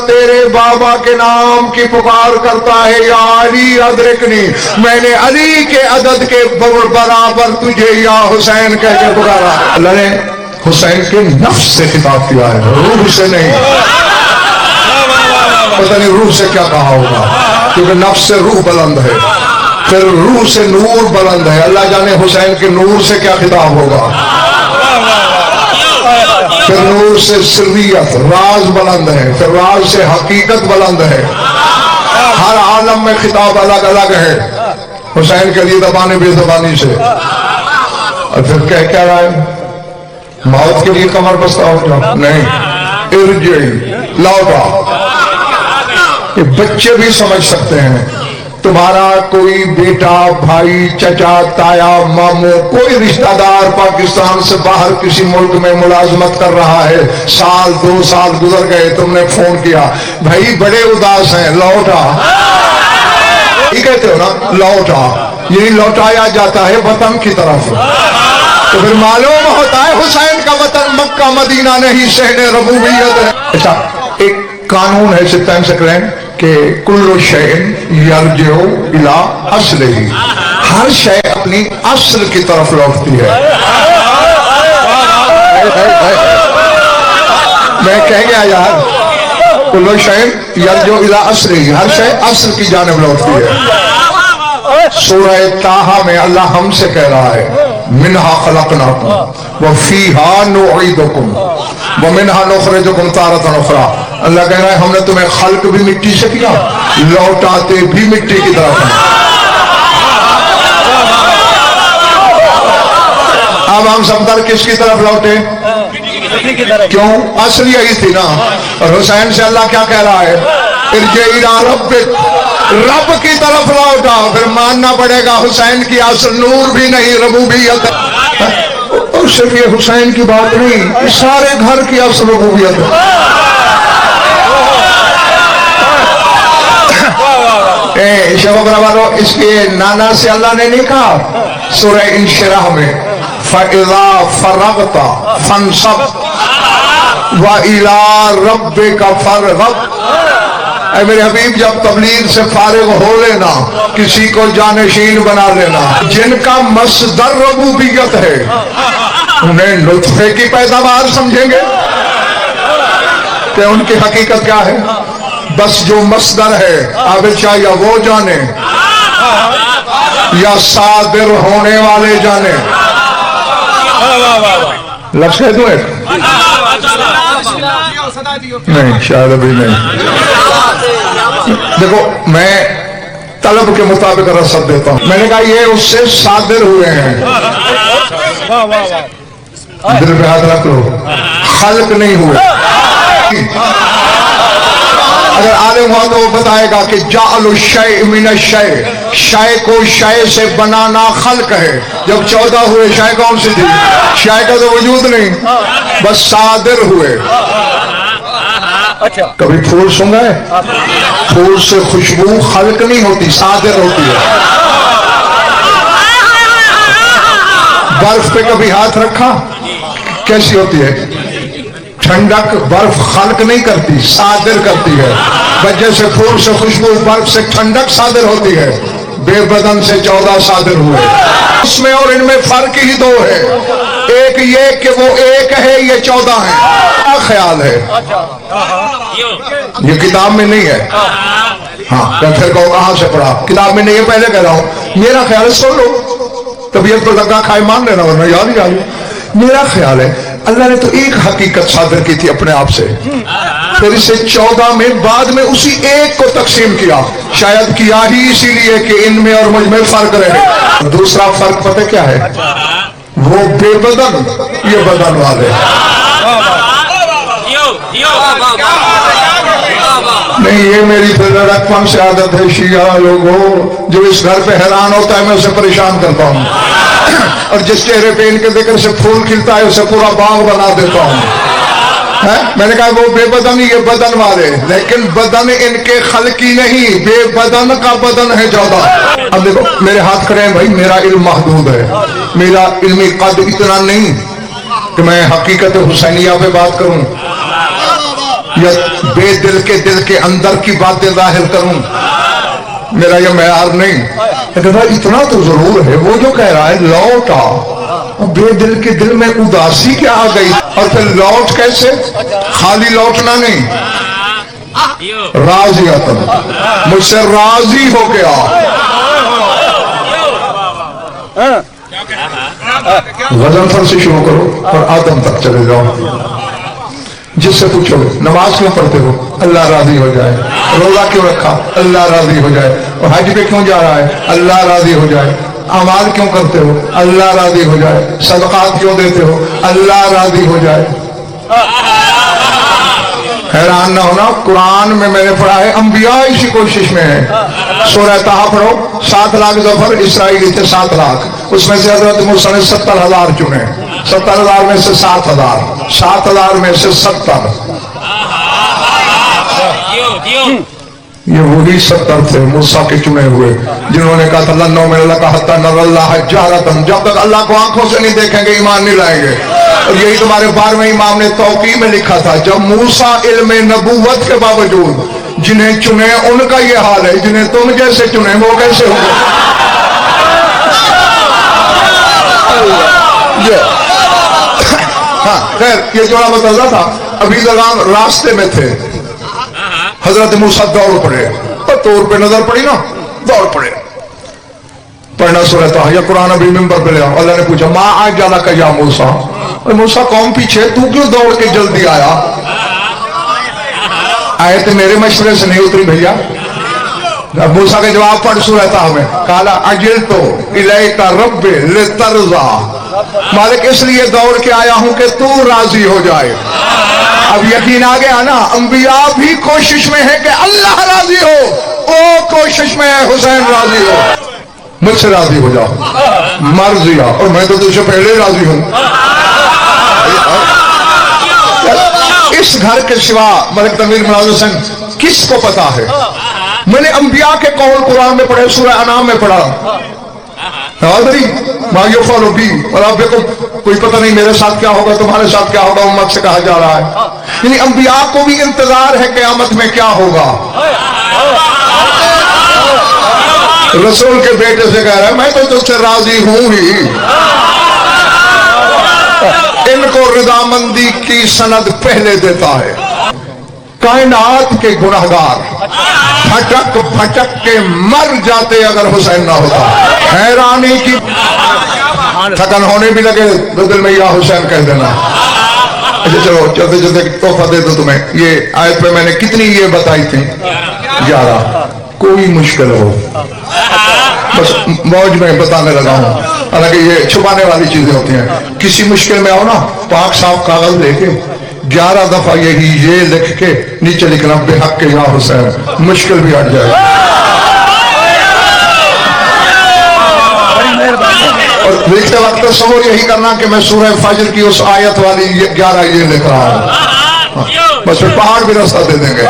تیرے بابا کے نام کی پکار کرتا ہے یا علی ادرکنی، میں نے علی کے عدد کے برابر تجھے یا حسین کہہ کے پکارا۔ اللہ نے حسین کے نفس سے خطاب کیا ہے، روح سے نہیں۔ پتہ نہیں روح سے کیا کہا ہوگا، کیونکہ نفس سے روح بلند ہے، پھر روح سے نور بلند ہے۔ اللہ جانے حسین کے نور سے کیا خطاب ہوگا، پھر نور سے سریت راز بلند ہے، پھر راز سے حقیقت بلند ہے۔ ہر عالم میں خطاب الگ الگ ہے۔ حسین کے لیے زبان بے زبانی سے، اور پھر کہہ کیا رہا ہے، موت کے لیے کمر بستہ ہو جاؤ، نہیں، ارجعی، لوٹا۔ یہ بچے بھی سمجھ سکتے ہیں۔ تمہارا کوئی بیٹا، بھائی، چچا، تایا، ماموں، کوئی رشتہ دار پاکستان سے باہر کسی ملک میں ملازمت کر رہا ہے، سال 2 سال گزر گئے، تم نے فون کیا، بھائی بڑے اداس ہیں، لوٹا، یہ کہتے ہو نا، لوٹا، یہی لوٹایا جاتا ہے وطن کی طرف۔ تو پھر معلوم ہوتا ہے حسین کا وطن مکہ مدینہ نہیں، شہر ربوبیت ہے۔ اچھا، ایک قانون ہے ستائم سکرین کہ کل شیء یرجع الی اصلہ، ہر شے اپنی اصل کی طرف لوٹتی ہے۔ میں کہہ گیا یار، کل شیء یرجع الی اصلہ، ہر شے اصل کی جانب لوٹتی ہے۔ سورہ طٰہٰ میں اللہ ہم سے کہہ رہا ہے، منہا خلقناکم وفیہا نعیدکم ومنہا نخرجکم تارۃ اخری۔ اللہ کہہ رہا ہے ہم نے تمہیں خلق بھی مٹی سے کیا، لوٹاتے بھی مٹی کی طرف ہیں۔ اب ہم سمندر کس کی طرف لوٹے؟ کیوں؟ اصل یہی تھی نا۔ اور حسین سے اللہ کیا کہہ رہا ہے، ارجع الی ربک، رب کی طرف لوٹا۔ پھر ماننا پڑے گا حسین کی اصل نور بھی نہیں، ربوبیت ہے۔ اور صرف یہ حسین کی بات نہیں، سارے گھر کی اصل ربوبیت ہے۔ شبکرہ والو، اس کے نانا سے اللہ نے نہیں کہا سورہ انشراح میں، فَإِذَا فَرَغْتَ فَانْصَبْ وَإِلَىٰ رَبِّكَ فَارْغَب۔ اے میرے حبیب، جب تبلیغ سے فارغ ہو لینا، کسی کو جانشین بنا لینا۔ جن کا مصدر ربوبیت ہے انہیں نطفے کی پیداوار سمجھیں گے کہ ان کی حقیقت کیا ہے؟ بس جو مصدر ہے، عابد شاہ یا وہ جانے یا صادر ہونے والے جانے۔ لفظ کہہ دوں ایک؟ نہیں، شاید ابھی نہیں۔ دیکھو، میں طلب کے مطابق رسد دیتا ہوں۔ میں نے کہا یہ اس سے صادر ہوئے ہیں، دل پہ ہاتھ رکھ لو، خلق نہیں ہوئے۔ اگر عالم ہوا تو وہ بتائے گا کہ جعل الشیء من الشیء، شے کو شے سے بنانا خلق ہے۔ جب 14 ہوئے، شے کون سی تھی؟ شے کا تو وجود نہیں، بس صادر ہوئے۔ کبھی پھول سن گئے؟ پھول سے خوشبو خلق نہیں ہوتی، صادر ہوتی ہے۔ برف پہ کبھی ہاتھ رکھا، کیسی ہوتی ہے؟ ٹھنڈک برف خلق نہیں کرتی، صادر کرتی ہے۔ بجے سے پھول سے خوشبو، برف سے ٹھنڈک صادر ہوتی ہے۔ بے بدن سے 14 صادر ہوئے۔ اس میں اور ان میں فرق ہی 2 ہے، ایک یہ کہ وہ ایک ہے، یہ 14 ہے۔ کیا خیال ہے؟ یہ کتاب میں نہیں ہے۔ ہاں، پھر کہو کہاں سے پڑھا؟ کتاب میں نہیں ہے، پہلے کہہ رہا ہوں، میرا خیال ہے، سن لو، طبیعت کو لگا کھائے مان لینا، ورنہ یاد ہی آئی۔ میرا خیال ہے اللہ نے تو ایک حقیقت صادر کی تھی اپنے آپ سے، پھر اسے 14 میں بعد میں اسی ایک کو تقسیم کیا، شاید کیا ہی اسی لیے کہ ان میں اور مجھ میں فرق رہے۔ دوسرا فرق پتہ کیا ہے؟ وہ بے بدن، یہ بدن والے۔ نہیں، یہ میری رقم سے عادت ہے شیعہ لوگوں، جو اس گھر پہ حیران ہوتا ہے میں اسے پریشان کرتا ہوں، اور جس چہرے پہ ان کے ذکر سے پھول کھلتا ہے اسے پورا باغ بنا دیتا ہوں۔ میں نے کہا وہ بے بدن، یہ بدن والے، لیکن بدن ان کے خلقی نہیں، بے بدن کا بدن ہے 14۔ اب دیکھو میرے ہاتھ کھڑے ہیں بھائی، میرا علم محدود ہے، میرا علمی قد اتنا نہیں کہ میں حقیقت حسینیہ پہ بات کروں یا بے دل کے اندر کی باتیں ظاہر کروں، میرا یہ معیار نہیں، لیکن اتنا تو ضرور ہے وہ جو کہہ رہا ہے لوٹا، بے دل کے دل میں اداسی کیا آ گئی، اور پھر لوٹ کیسے؟ خالی لوٹنا نہیں، راضیتن، مجھ سے راضی ہو گیا۔ غزل فر سے شروع کرو اور آدم تک چلے جاؤ، جس سے پوچھو نماز کیوں پڑھتے ہو؟ اللہ راضی ہو جائے۔ روزہ کیوں رکھا؟ اللہ راضی ہو جائے۔ اور حج پہ کیوں جا رہا ہے؟ اللہ راضی ہو جائے۔ اعمال کیوں کرتے ہو؟ اللہ راضی ہو جائے۔ صدقات کیوں دیتے ہو؟ اللہ راضی ہو جائے۔ حیران نہ ہونا، قرآن میں نے پڑھا ہے انبیاء اسی کوشش میں ہیں۔ سورہ طٰہٰ پڑھو، 7 لاکھ ظفر اسرائیلی تھے، 7 لاکھ، اس میں سے حضرت موسیٰ نے 70,000 چنے، 70,000 میں سے 7,000، 7,000 میں سے 70، یہ وہی 70 تھے موسیٰ کے چنے ہوئے جنہوں نے کہا تھا لن نؤمن لک حتی نری اللہ جہرۃ، جب تک اللہ کو آنکھوں سے نہیں دیکھیں گے ایمان نہیں لائیں گے۔ اور یہی تمہارے 12ویں امام نے توقیع میں لکھا تھا، جب موسیٰ علم نبوت کے باوجود جنہیں چنے ان کا یہ حال ہے، جنہیں تم جیسے چنے وہ کیسے ہوں گے؟ ہاں خیر، یہ جوڑا بتاتا تھا، ابھی لگام راستے میں تھے، حضرت موسیٰ دوڑ پڑے، اور طور پہ نظر پڑی نا، دوڑ پڑے، پڑھنا سورہ طٰہٰ، یا قرآن ابھی ممبر پہ لیا، اللہ نے پوچھا ما اعجلک یا موسیٰ، موسیٰ قوم پیچھے، تو کیوں دوڑ کے جلدی آیا؟ آیت میرے مشورے سے نہیں اتری بھیا۔ موسیٰ کے جواب پڑھ سورہ طٰہٰ میں، قالا عجلت الیک رب لترضی، مالک اس لیے دوڑ کے آیا ہوں کہ تو راضی ہو جائے۔ اب یقین آ گیا نا، انبیاء بھی کوشش میں ہے کہ اللہ راضی ہو، وہ کوشش میں ہے حسین راضی ہو۔ مجھ سے راضی ہو جاؤ، مرضیہ، اور میں تو تجھ سے پہلے راضی ہوں۔ اس گھر کے سوا ملک تنویر مناظر حسین کس کو پتا ہے؟ میں نے انبیاء کے قول قرآن میں پڑھے، سورہ انعام میں پڑھا، ما یفعل بی وربکم، کوئی پتہ نہیں میرے ساتھ کیا ہوگا، تمہارے ساتھ کیا ہوگا، امت سے کہا جا رہا ہے۔ یعنی انبیاء کو بھی انتظار ہے قیامت میں کیا ہوگا۔ رسول کے بیٹے سے کہہ رہا ہے میں تو تجھ سے راضی ہوں ہی۔ ان کو رضامندی کی سند پہلے دیتا ہے۔ کائنات کے گنہگار بھٹک بھٹک کے مر جاتے اگر حسین نہ ہوتا۔ حیرانی کی تھکن ہونے بھی لگے تو دل میں یا حسین کہہ دینا۔ اچھا چلو چلتے چلتے تحفہ دے دو تمہیں، یہ آیت پہ میں نے کتنی یہ بتائی تھی، 11۔ کوئی مشکل ہو بس موج میں بتانے لگا ہوں، حالانکہ یہ چھپانے والی چیزیں ہوتی ہیں۔ کسی مشکل میں آؤ نا، پاک صاف کاغذ لے کے 11 دفعہ یہ لکھ کے نیچے لکھنا بے حق کے یا حسین، مشکل بھی ہٹ جائے۔ اور لکھتے وقت تصور یہی کرنا کہ میں سورہ فجر کی اس آیت والی 11 یہ لکھ رہا ہوں، بس پھر پہاڑ بھی راستہ دے دیں گے۔